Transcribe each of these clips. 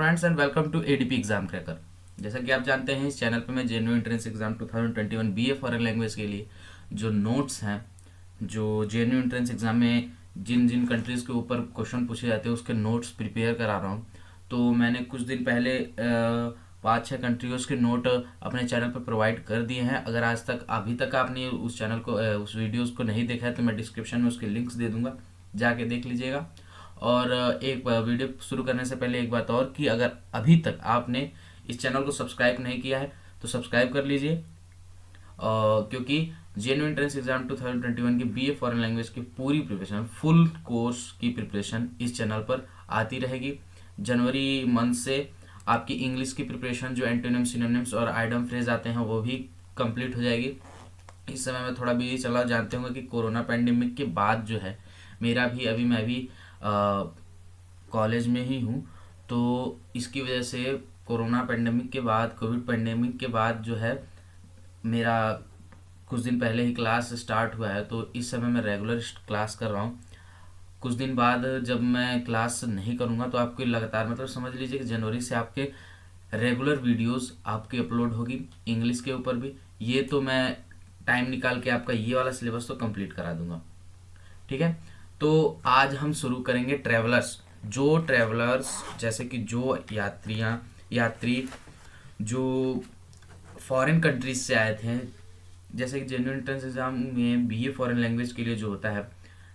Friends and welcome to ADP exam cracker. जैसा कि आप जानते हैं, इस चैनल पे मैं genuine entrance exam 2021 BA foreign language के लिए जो नोट्स हैं, जो जेन्युइन एंट्रेंस एग्जाम में जिन जिन कंट्रीज़ के ऊपर क्वेश्चन पूछे जाते हैं उसके नोट्स प्रिपेयर करा रहा हूँ। तो मैंने कुछ दिन पहले 5-6 कंट्रीज़ के नोट अपने चैनल पर प्रोवाइड कर दिए हैं। अगर आज तक अभी तक आपने उस चैनल को उस वीडियोस को नहीं देखा है तो मैं डिस्क्रिप्शन में उसके लिंक्स दे दूंगा, जाके देख लीजिएगा। और एक वीडियो शुरू करने से पहले एक बात और कि अगर अभी तक आपने इस चैनल को सब्सक्राइब नहीं किया है तो सब्सक्राइब कर लीजिए, क्योंकि जेन्युइन एंट्रेंस एग्जाम 2021 की बीए फॉरेन लैंग्वेज की पूरी प्रिपरेशन, फुल कोर्स की प्रिपरेशन इस चैनल पर आती रहेगी। जनवरी मंथ से आपकी इंग्लिश की प्रिपरेशन, जो एंटोनिम, सिनोनिम्स और आइडम फ्रेज आते हैं, वो भी कंप्लीट हो जाएगी। इस समय मैं थोड़ा बिजी चला, जानते होंगे कि कोरोना पैंडेमिक के बाद जो है मेरा भी मैं भी कॉलेज में ही हूँ। तो इसकी वजह से कोरोना पैंडेमिक के बाद, कोविड पैंडेमिक के बाद जो है मेरा कुछ दिन पहले ही क्लास स्टार्ट हुआ है। तो इस समय मैं रेगुलर क्लास कर रहा हूँ। कुछ दिन बाद जब मैं क्लास नहीं करूँगा तो आपके लगातार, मतलब समझ लीजिए कि जनवरी से आपके रेगुलर वीडियोस आपकी अपलोड होगी इंग्लिश के ऊपर भी। ये तो मैं टाइम निकाल के आपका ये वाला सिलेबस तो कंप्लीट करा दूंगा, ठीक है। तो आज हम शुरू करेंगे ट्रैवलर्स। जो ट्रैवलर्स जैसे कि जो यात्री जो फॉरेन कंट्रीज से आए थे, जैसे कि जेन्युइन एंट्रेंस एग्जाम में बीए फॉरेन लैंग्वेज के लिए जो होता है,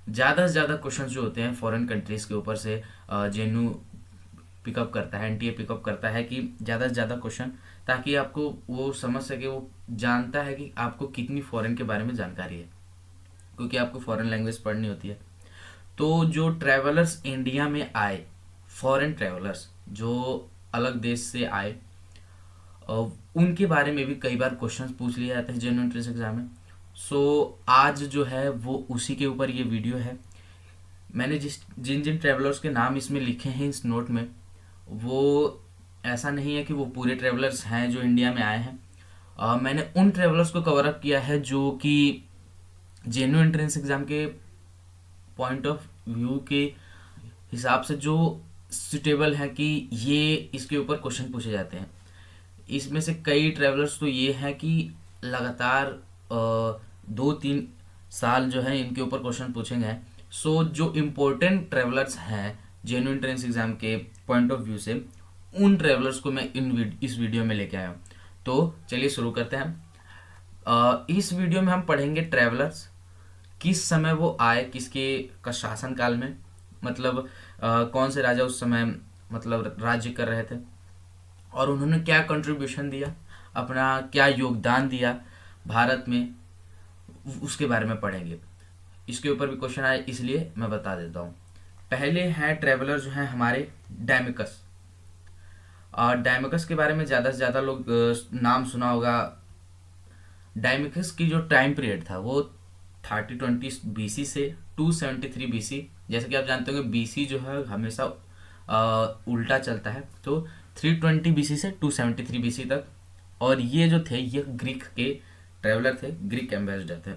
ज़्यादा से ज़्यादा क्वेश्चन जो होते हैं फॉरेन कंट्रीज के ऊपर से जेन्यू पिकअप करता है, एनटीए पिकअप करता है कि ज़्यादा से ज़्यादा क्वेश्चन, ताकि आपको वो समझ सके, वो जानता है कि आपको कितनी फॉरेन के बारे में जानकारी है, क्योंकि आपको फॉरेन लैंग्वेज पढ़नी होती है। तो जो ट्रैवलर्स इंडिया में आए, फॉरेन ट्रैवलर्स जो अलग देश से आए, उनके बारे में भी कई बार क्वेश्चंस पूछ लिए जाते हैं जेन्युइन एंट्रेंस एग्जाम में। सो आज जो है वो उसी के ऊपर ये वीडियो है। मैंने जिन जिन ट्रैवलर्स के नाम इसमें लिखे हैं इस नोट में, वो ऐसा नहीं है कि वो पूरे ट्रैवलर्स हैं जो इंडिया में आए हैं। मैंने उन ट्रैवलर्स को कवर अप किया है जो कि जेन्युइन एंट्रेंस एग्जाम के पॉइंट ऑफ व्यू के हिसाब से जो सुटेबल है कि ये इसके ऊपर क्वेश्चन पूछे जाते हैं। इसमें से कई ट्रैवलर्स तो ये हैं कि लगातार 2-3 साल जो है इनके ऊपर क्वेश्चन पूछेंगे। सो जो इम्पोर्टेंट ट्रैवलर्स हैं जेन्युइन एंट्रेंस एग्जाम के पॉइंट ऑफ व्यू से, उन ट्रैवलर्स को मैं इस वीडियो में लेके आया हूँ। तो चलिए शुरू करते हैं। इस वीडियो में हम पढ़ेंगे ट्रैवलर्स, किस समय वो आए, किसके का शासन काल में, मतलब कौन से राजा उस समय मतलब राज्य कर रहे थे, और उन्होंने क्या कंट्रीब्यूशन दिया, अपना क्या योगदान दिया भारत में, उसके बारे में पढ़ेंगे। इसके ऊपर भी क्वेश्चन आए, इसलिए मैं बता देता हूँ। पहले हैं ट्रैवलर जो हैं हमारे डायमिकस। डायमिकस के बारे में ज़्यादा से ज़्यादा लोग नाम सुना होगा। डायमिकस की जो टाइम पीरियड था वो 3020 बीसी से 273 बीसी। जैसे कि आप जानते होंगे बीसी जो है हमेशा उल्टा चलता है, तो 320 बीसी से 273 बीसी तक। और ये जो थे, ये ग्रीक के ट्रैवलर थे, ग्रीक एम्बेसडर थे।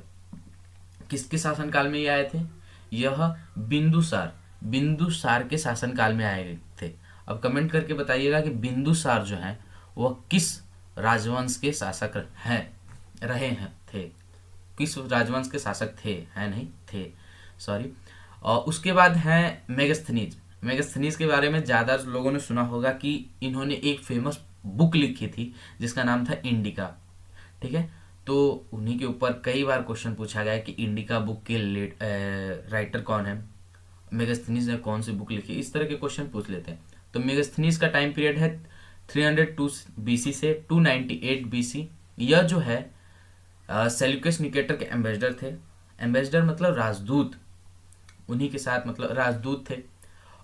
किसके शासनकाल में ये आए थे? यह बिंदुसार के शासनकाल में आए थे। अब कमेंट करके बताइएगा कि बिंदुसार जो है वह किस राजवंश के शासक थे, किस राजवंश के शासक थे, है नहीं थे, सॉरी। और उसके बाद है मेगस्थनीज। मेगस्थनीज के बारे में ज़्यादा लोगों ने सुना होगा कि इन्होंने एक फेमस बुक लिखी थी जिसका नाम था इंडिका, ठीक है। तो उन्हीं के ऊपर कई बार क्वेश्चन पूछा गया कि इंडिका बुक के राइटर कौन है, मेगस्थनीज ने कौन सी बुक लिखी, इस तरह के क्वेश्चन पूछ लेते हैं। तो मेगस्थनीज का टाइम पीरियड है 302 बीसी से 298 बीसी। यह जो है सेल्यूकस निकेटर के एम्बेसडर थे। एम्बेसडर मतलब राजदूत, उन्हीं के साथ मतलब राजदूत थे।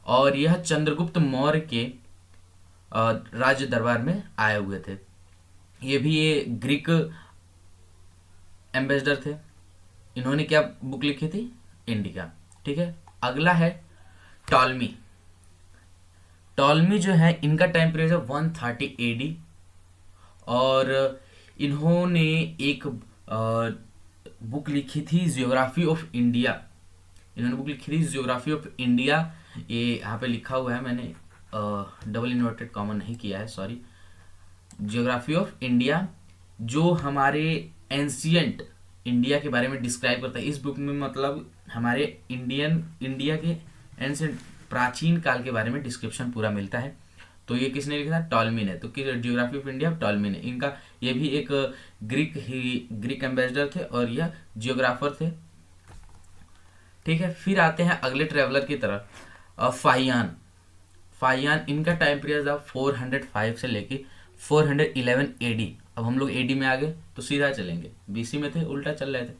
और यह चंद्रगुप्त मौर्य के राज्य दरबार में आए हुए थे। ये ग्रीक एम्बेसडर थे। इन्होंने क्या बुक लिखी थी? इंडिका, ठीक है। अगला है टॉलमी। टॉलमी जो है, इनका टाइम पीरियड है 130 एडी। और इन्होंने एक बुक लिखी थी जियोग्राफी ऑफ इंडिया। इन्होंने बुक लिखी थी जियोग्राफी ऑफ इंडिया। ये यहाँ पे लिखा हुआ है, मैंने डबल इन्वर्टेड कॉमा नहीं किया है, सॉरी, जियोग्राफी ऑफ इंडिया, जो हमारे एंशियंट इंडिया के बारे में डिस्क्राइब करता है इस बुक में। मतलब हमारे इंडिया के एंशियंट प्राचीन काल के बारे में डिस्क्रिप्शन पूरा मिलता है। तो ये किसने लिखा था? टॉलमी ने। तो जियोग्राफी ऑफ इंडिया टॉलमी ने, इनका ये भी एक ग्रीक एम्बेसडर थे और यह जियोग्राफर थे। ठीक है, फिर आते हैं अगले ट्रेवलर की तरफ, फाहियान। फाहियान, इनका टाइम पीरियड था 405 से लेके 411 एडी। अब हम लोग एडी में आ गए तो सीधा चलेंगे, बीसी में थे, उल्टा चल रहे थे।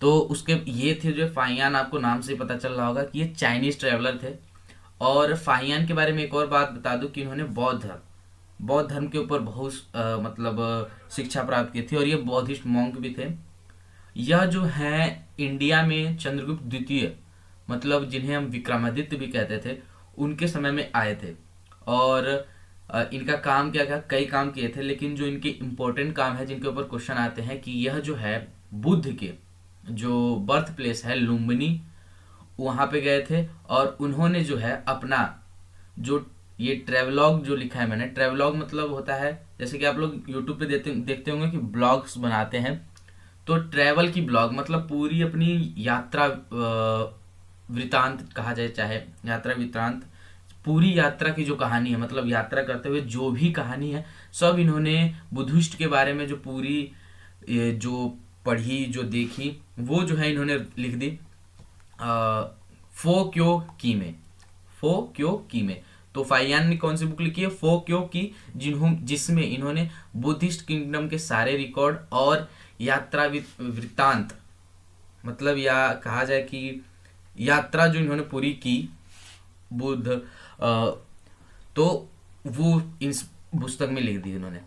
तो उसके ये थे जो फाहियान, आपको नाम से पता चल रहा होगा कि ये चाइनीज ट्रेवलर थे। और फाहियान के बारे में एक और बात बता दूं कि इन्होंने बौद्ध धर्म के ऊपर बहुत शिक्षा प्राप्त की थी और ये बौद्धिस्ट मॉन्क भी थे। यह जो है इंडिया में चंद्रगुप्त द्वितीय, मतलब जिन्हें हम विक्रमादित्य भी कहते थे, उनके समय में आए थे। और इनका काम क्या क्या, कई काम किए थे, लेकिन जो इनके इम्पोर्टेंट काम है जिनके ऊपर क्वेश्चन आते हैं कि यह जो है बुद्ध के जो बर्थ प्लेस है लुम्बिनी, वहाँ पे गए थे। और उन्होंने जो है अपना जो ये ट्रेवलॉग जो लिखा है मैंने, ट्रेवलॉग मतलब होता है जैसे कि आप लोग यूट्यूब पे देखते होंगे कि ब्लॉग्स बनाते हैं, तो ट्रैवल की ब्लॉग मतलब पूरी अपनी यात्रा वृतांत कहा जाए, चाहे यात्रा वृतांत, पूरी यात्रा की जो कहानी है, मतलब यात्रा करते हुए जो भी कहानी है, सब इन्होंने बुद्धिस्ट के बारे में जो पूरी जो पढ़ी, जो देखी, वो जो है इन्होंने लिख दी फो क्यो की में। तो फाहियान ने कौन सी बुक लिखी है? फो क्यो की, जिसमें इन्होंने बुद्धिस्ट किंगडम के सारे रिकॉर्ड और यात्रा वृत्तांत, मतलब या कहा जाए कि यात्रा जो इन्होंने पूरी की बुद्ध, तो वो इस पुस्तक में लिख दी इन्होंने।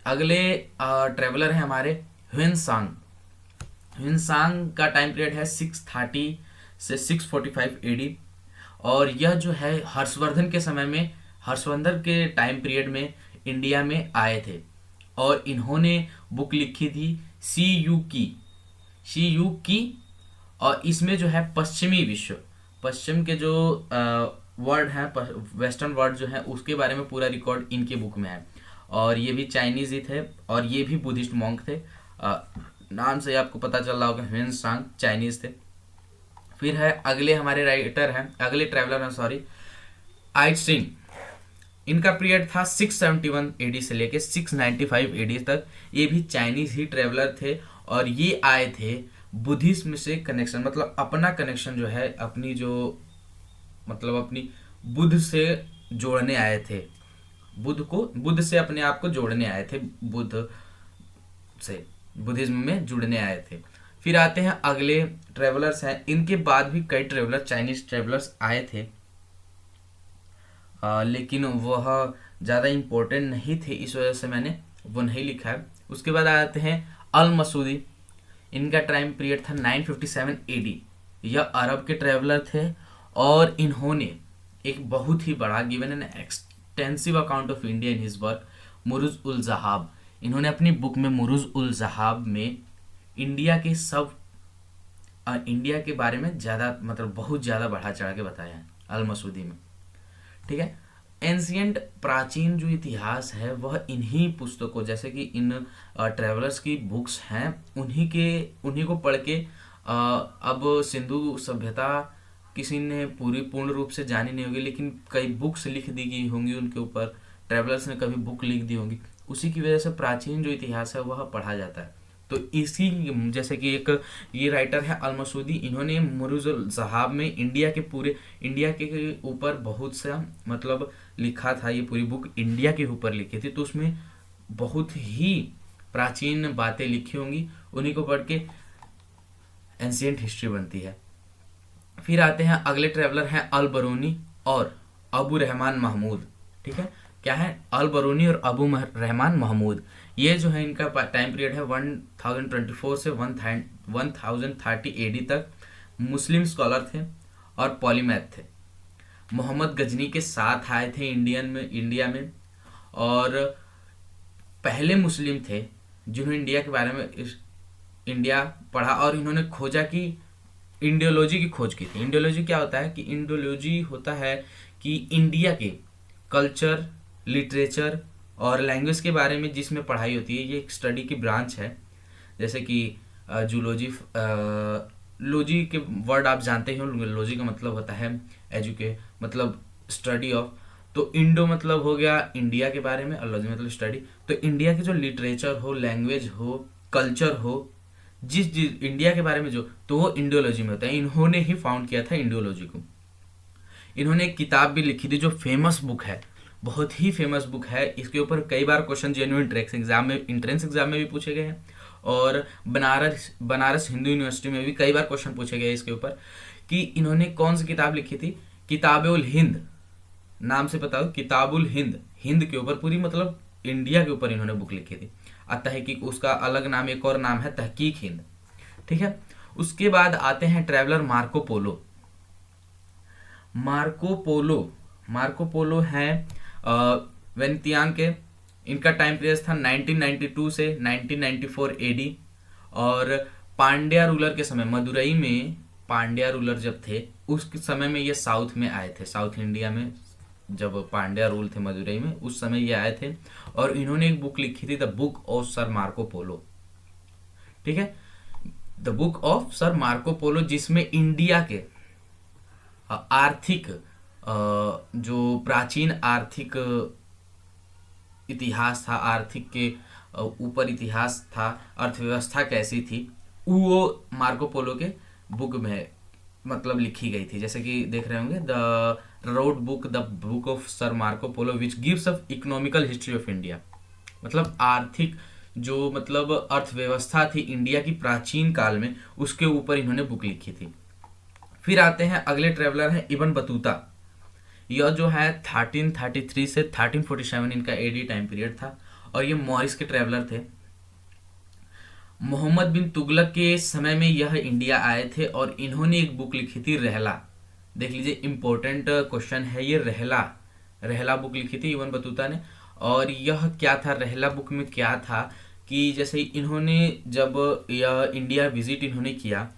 अगले ट्रेवलर हैं हमारे ह्वेनसांग। ह्वेनसांग का टाइम पीरियड है 630 से 645 एडी। और यह जो है हर्षवर्धन के समय में, हर्षवर्धन के टाइम पीरियड में इंडिया में आए थे और इन्होंने बुक लिखी थी सी यू की। और इसमें जो है पश्चिमी विश्व, पश्चिम के जो वर्ड हैं, वेस्टर्न वर्ड जो है, उसके बारे में पूरा रिकॉर्ड इनके बुक में है। और ये भी चाइनीज ही थे और ये भी बुद्धिस्ट मॉन्क थे। नाम से आपको पता चल रहा होगा, ह्वेनसांग चाइनीज थे। फिर है अगले हमारे राइटर हैं, अगले ट्रैवलर हैं, सॉरी, आइटसिंग। इनका पीरियड था 671 एडी से लेके 695 एडी तक। ये भी चाइनीज ही ट्रैवलर थे और ये आए थे बुद्धिज्म से कनेक्शन, मतलब अपना कनेक्शन जो है, अपनी जो मतलब अपनी बुद्ध से जोड़ने आए थे, बुद्ध से अपने आप को जोड़ने आए थे, बुद्ध से बुद्धिज्म में जुड़ने आए थे। फिर आते हैं अगले ट्रेवलर्स हैं, इनके बाद भी कई ट्रेवलर चाइनीज ट्रेवलर्स आए थे, लेकिन वह ज़्यादा इम्पोर्टेंट नहीं थे, इस वजह से मैंने वो नहीं लिखा है। उसके बाद आते हैं अल मसूदी। इनका टाइम पीरियड था 957 एडी। यह अरब के ट्रेवलर थे और इन्होंने एक बहुत ही बड़ा given an extensive account of India in his work Muruj ul Zahab. इन्होंने अपनी बुक में मुरुज उल जहाब में इंडिया के बारे में ज़्यादा, मतलब बहुत ज़्यादा बढ़ा चढ़ा के बताया है अल मसूदी में। ठीक है, एंशियंट प्राचीन जो इतिहास है वह इन्हीं पुस्तकों, जैसे कि इन ट्रेवलर्स की बुक्स हैं, उन्हीं को पढ़ के अब सिंधु सभ्यता किसी ने पूर्ण रूप से जानी नहीं होगी, लेकिन कई बुक्स लिख दी गई होंगी उनके ऊपर, ट्रेवलर्स ने कभी बुक लिख दी होंगी, उसी की वजह से प्राचीन जो इतिहास है वह पढ़ा जाता है। तो इसी, जैसे कि एक ये राइटर है अल मसूदी, इन्होंने मुरुज उल जहाब में इंडिया के ऊपर बहुत सा मतलब लिखा था। ये पूरी बुक इंडिया के ऊपर लिखी थी, तो उसमें बहुत ही प्राचीन बातें लिखी होंगी, उन्हीं को पढ़ के एंशियंट हिस्ट्री बनती है। फिर आते हैं अगले ट्रेवलर हैं अल बरूनी और अबू रहमान महमूद। ठीक है, क्या है? अल बरूनी और अबू रहमान महमूद। ये जो है इनका टाइम पीरियड है 1024 से 1030 एडी तक। मुस्लिम स्कॉलर थे और पॉलीमैथ थे। मोहम्मद गजनी के साथ आए थे इंडिया में और पहले मुस्लिम थे जिन्होंने इंडिया के बारे में इंडिया पढ़ा और इन्होंने खोजा कि इंडियोलॉजी की खोज की थी। इंडियोलॉजी क्या होता है? कि इंडियोलॉजी होता है कि इंडिया के कल्चर, लिटरेचर और लैंग्वेज के बारे में जिसमें पढ़ाई होती है, ये एक स्टडी की ब्रांच है। जैसे कि जूलॉजी, लॉजी के वर्ड आप जानते ही हो, लॉजी का मतलब होता है मतलब स्टडी ऑफ। तो इंडो मतलब हो गया इंडिया के बारे में, और लॉजी मतलब स्टडी। तो इंडिया के जो लिटरेचर हो, लैंग्वेज हो, कल्चर हो, जिस जिस इंडिया के बारे में जो, तो वो इंडोलॉजी में होता है। इन्होंने ही फाउंड किया था इंडोलॉजी को। इन्होंने एक किताब भी लिखी थी जो फेमस बुक है, बहुत ही फेमस बुक है। इसके ऊपर कई बार क्वेश्चन जेन्युइन इंट्रेंस एग्जाम में भी पूछे गए हैं, और बनारस हिंदू यूनिवर्सिटी में भी कई बार क्वेश्चन पूछे गए इसके ऊपर कि इन्होंने कौन सी किताब लिखी थी। किताबुल हिंद नाम से बताओ, किताबुल हिंद, हिंद के ऊपर पूरी मतलब इंडिया के ऊपर इन्होंने बुक लिखी थी। तहकीक, उसका अलग नाम, एक और नाम है तहकीक हिंद, ठीक है। उसके बाद आते हैं traveller Marco Polo. Marco Polo हैं वेनेतियान के। इनका टाइम पीरियड था 1992 से 1994 एडी। और पांड्या रूलर के समय, मदुरई में पांड्या रूलर जब थे उस समय में ये साउथ में आए थे, साउथ इंडिया में जब पांड्या रूल थे मदुरई में, उस समय ये आए थे। और इन्होंने एक बुक लिखी थी, the book of sir Marco Polo, ठीक है, the book of sir Marco Polo, जिसमें इंडिया के आर्थिक जो प्राचीन आर्थिक इतिहास था, आर्थिक के ऊपर इतिहास था, अर्थव्यवस्था कैसी थी, वो मार्को पोलो के बुक में मतलब लिखी गई थी। जैसे कि देख रहे होंगे, the book of sir Marco Polo which gives a economical history of India, मतलब आर्थिक जो मतलब अर्थव्यवस्था थी इंडिया की प्राचीन काल में, उसके ऊपर इन्होंने बुक लिखी थी। फिर आते हैं अगले ट्रेवलर हैं इब्न बतूता। यह जो है 1333 से 1347 इनका एडी टाइम पीरियड था, और ये मॉरिस के ट्रेवलर थे। मोहम्मद बिन तुगलक के समय में यह इंडिया आए थे, और इन्होंने एक बुक लिखी थी रहला। देख लीजिए, इंपॉर्टेंट क्वेश्चन है ये, रहला बुक लिखी थी इब्न बतूता ने। और यह क्या था, रहला बुक में क्या था कि जैसे इन्होंने जब यह इंडिया विजिट इन्होंने किया,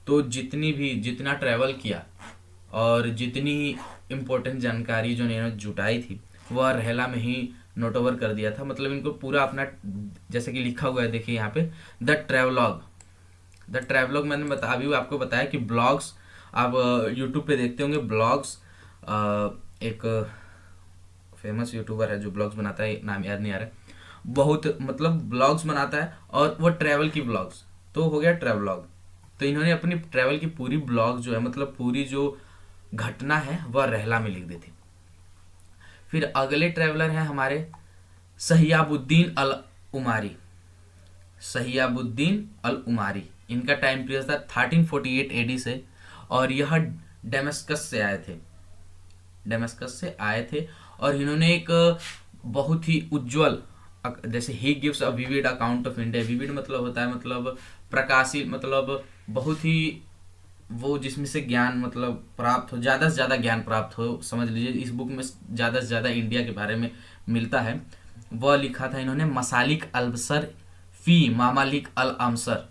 तो जितना ट्रैवल किया और जितनी इम्पोर्टेंट जानकारी जो इन्होंने जुटाई थी, वह रहला में ही नोट ओवर कर दिया था। मतलब इनको पूरा अपना, जैसे कि लिखा हुआ है देखिए यहाँ पे, द ट्रैवलॉग मैंने अभी आपको बताया कि ब्लॉग्स आप यूट्यूब पे देखते होंगे, ब्लॉग्स एक फेमस यूट्यूबर है जो ब्लॉग्स बनाता है, नाम याद नहीं आ रहा है, बहुत मतलब ब्लॉग्स बनाता है, और वो ट्रैवल की ब्लॉग्स, तो हो गया ट्रैवलॉग। तो इन्होंने अपनी ट्रैवल की पूरी ब्लॉग जो है, मतलब पूरी जो घटना है, वह रहला में लिख दी थी। फिर अगले ट्रैवलर हैं हमारे सहियाबुद्दीन अल उमारी। इनका टाइम पीरियड था 1348 एडी से, और यह डेमस्कस से आए थे। और इन्होंने एक बहुत ही उज्जवल, जैसे he gives a vivid account of India, vivid मतलब होता है मतलब प्रकाशित, मतलब बहुत ही वो जिसमें से ज्ञान मतलब प्राप्त हो, ज़्यादा से ज़्यादा ज्ञान प्राप्त हो, समझ लीजिए इस बुक में ज़्यादा से ज़्यादा इंडिया के बारे में मिलता है। वह लिखा था इन्होंने मसालिक अलबसर फी मामालिक अल अमसर।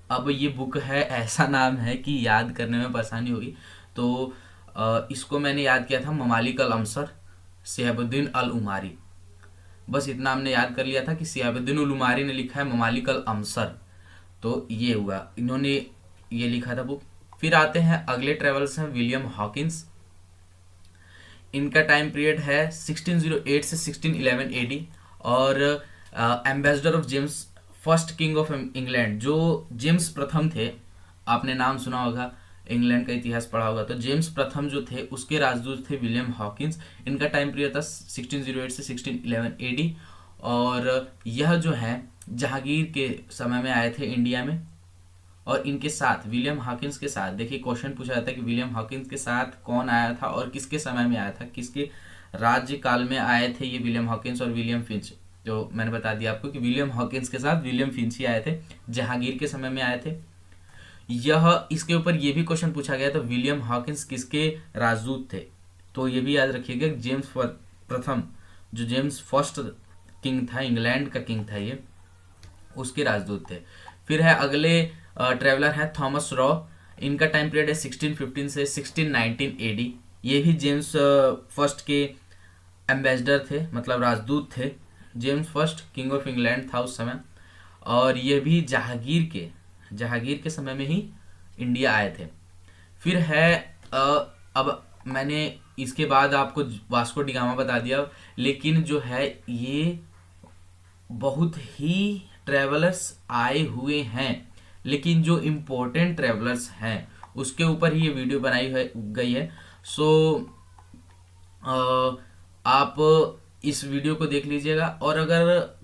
अब ये बुक है, ऐसा नाम है कि याद करने में परेशानी होगी, तो इसको मैंने याद किया था ममालिक अल अमसर सिहाबुद्दीन अल उमारी। बस इतना हमने याद कर लिया था कि सिहाबुद्दीन अल उमारी ने लिखा है ममालिक अल अमसर, तो ये हुआ, इन्होंने ये लिखा था बुक। फिर आते हैं अगले ट्रेवल्स हैं विलियम हॉकिंस। इनका टाइम पीरियड है 1608 से 1611 एडी, और ambassador of James first king of England, जो जेम्स प्रथम थे, आपने नाम सुना होगा, इंग्लैंड का इतिहास पढ़ा होगा, तो जेम्स प्रथम जो थे उसके राजदूत थे विलियम हॉकिंस। इनका टाइम पीरियड था 1608 से 1611 एडी, और यह जो है जहांगीर के समय में आए थे इंडिया में। और इनके साथ विलियम हॉकिंस के साथ, देखिए क्वेश्चन पूछा जाता है कि विलियम हॉकिंस के साथ कौन आया था और किसके समय में आया था, किसके राज्य काल में आए थे ये विलियम हॉकिंस और विलियम फिंच। जो मैंने बता दिया आपको कि विलियम हॉकिंस के साथ विलियम फिंच ही आए थे, जहांगीर के समय में आए थे। यह इसके ऊपर ये भी क्वेश्चन पूछा गया, तो विलियम हॉकिंस किसके राजदूत थे, तो ये भी याद रखिएगा, जेम्स प्रथम जो जेम्स फर्स्ट किंग था, इंग्लैंड का किंग था ये, उसके राजदूत थे। फिर है अगले ट्रेवलर है थॉमस रॉ। इनका टाइम पीरियड है 1615 से 1619 एडी। ये भी जेम्स फर्स्ट के एम्बेसडर थे, मतलब राजदूत थे। James first king of England था उस समय, और ये भी जहांगीर के समय में ही इंडिया आए थे। फिर है अब मैंने इसके बाद आपको वास्को डिगामा बता दिया, लेकिन जो है ये बहुत ही ट्रेवलर्स आए हुए हैं, लेकिन जो इम्पोर्टेंट ट्रेवलर्स हैं उसके ऊपर ही ये वीडियो गई है। सो आप इस वीडियो को देख लीजिएगा, और अगर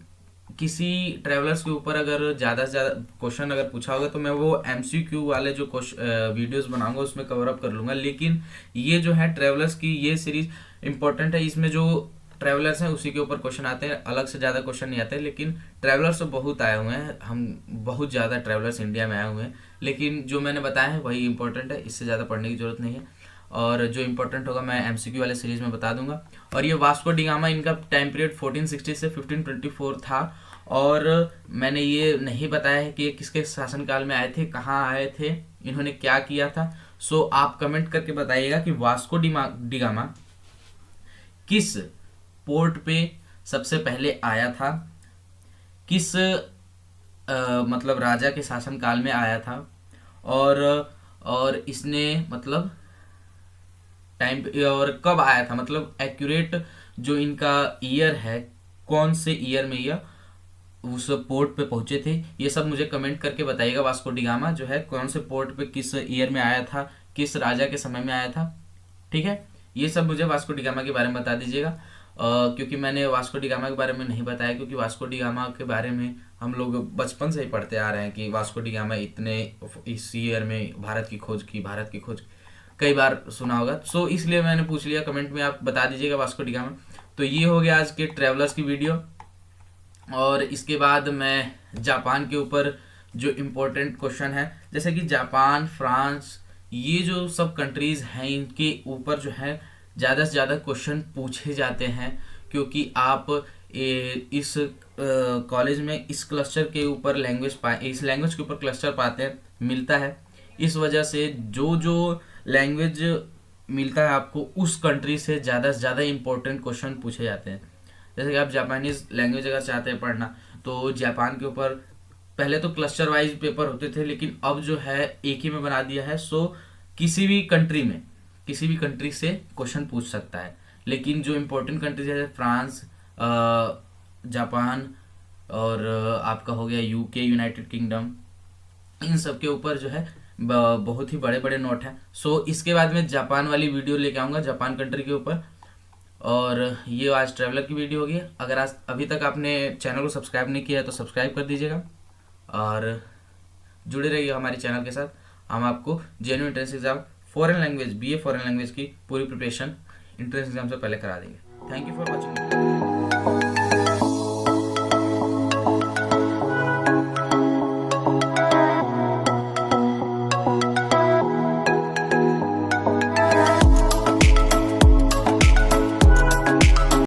किसी ट्रेवलर्स के ऊपर अगर ज़्यादा से ज़्यादा क्वेश्चन अगर पूछा होगा तो मैं वो एमसीक्यू वाले जो वीडियोस बनाऊंगा उसमें कवर अप कर लूँगा। लेकिन ये जो है ट्रेवलर्स की ये सीरीज इंपॉर्टेंट है, इसमें जो ट्रेवलर्स हैं उसी के ऊपर क्वेश्चन आते हैं, अलग से ज़्यादा क्वेश्चन नहीं आते। लेकिन ट्रेवलर्स तो बहुत आए हुए हैं, हम बहुत ज़्यादा ट्रेवलर्स इंडिया में आए हुए हैं, लेकिन जो मैंने बताया है वही इंपॉर्टेंट है, इससे ज़्यादा पढ़ने की जरूरत नहीं है। और जो इंपॉर्टेंट होगा मैं एमसीक्यू वाले सीरीज में बता दूंगा। और ये वास्को डिगामा, इनका टाइम पीरियड 1460 से 1524 था। और मैंने ये नहीं बताया है कि ये किसके शासनकाल में आए थे, कहाँ आए थे, इन्होंने क्या किया था। सो आप कमेंट करके बताइएगा कि वास्को डिगामा किस पोर्ट पे सबसे पहले आया था, किस मतलब राजा के शासनकाल में आया था, और इसने मतलब टाइम और कब आया था, मतलब एक्यूरेट जो इनका ईयर है, कौन से ईयर में यह उस पोर्ट पे पहुंचे थे, ये सब मुझे कमेंट करके बताइएगा। वास्को डिगामा जो है कौन से पोर्ट पे किस ईयर में आया था, किस राजा के समय में आया था, ठीक है। ये सब मुझे वास्को डिगामा के बारे में बता दीजिएगा, क्योंकि मैंने वास्को डिगामा के बारे में नहीं बताया, क्योंकि वास्को डिगामा के बारे में हम लोग बचपन से ही पढ़ते आ रहे हैं कि वास्को डिगामा इतने इस ईयर में भारत की खोज कई बार सुना होगा। सो इसलिए मैंने पूछ लिया, कमेंट में आप बता दीजिएगा वास्को डिगामा। तो ये हो गया आज के ट्रेवलर्स की वीडियो। और इसके बाद मैं जापान के ऊपर जो इम्पोर्टेंट क्वेश्चन है, जैसे कि जापान, फ्रांस, ये जो सब कंट्रीज़ हैं इनके ऊपर जो है ज़्यादा से ज़्यादा क्वेश्चन पूछे जाते हैं, क्योंकि आप इस कॉलेज में इस क्लस्टर के ऊपर इस लैंग्वेज के ऊपर क्लस्टर पाते हैं, मिलता है। इस वजह से जो लैंग्वेज मिलता है आपको, उस कंट्री से ज़्यादा इम्पोर्टेंट क्वेश्चन पूछे जाते हैं। जैसे कि आप जापानीज लैंग्वेज अगर चाहते हैं पढ़ना, तो जापान के ऊपर पहले तो क्लस्टर वाइज पेपर होते थे, लेकिन अब जो है एक ही में बना दिया है। सो किसी भी कंट्री से क्वेश्चन पूछ सकता है। लेकिन जो इम्पोर्टेंट कंट्रीज है, फ्रांस, जापान, और आपका हो गया यूके, यूनाइटेड किंगडम, इन सब के ऊपर जो है बहुत ही बड़े बड़े नोट हैं। सो इसके बाद में जापान वाली वीडियो लेके आऊँगा, जापान कंट्री के ऊपर। और ये आज ट्रैवलर की वीडियो होगी। अगर आज अभी तक आपने चैनल को सब्सक्राइब नहीं किया है तो सब्सक्राइब कर दीजिएगा, और जुड़े रहिए हमारे चैनल के साथ। हम आपको genuine entrance exam foreign language, BA foreign language की पूरी प्रिपरेशन एंट्रेंस एग्जाम से पहले करा देंगे। Thank you for watching.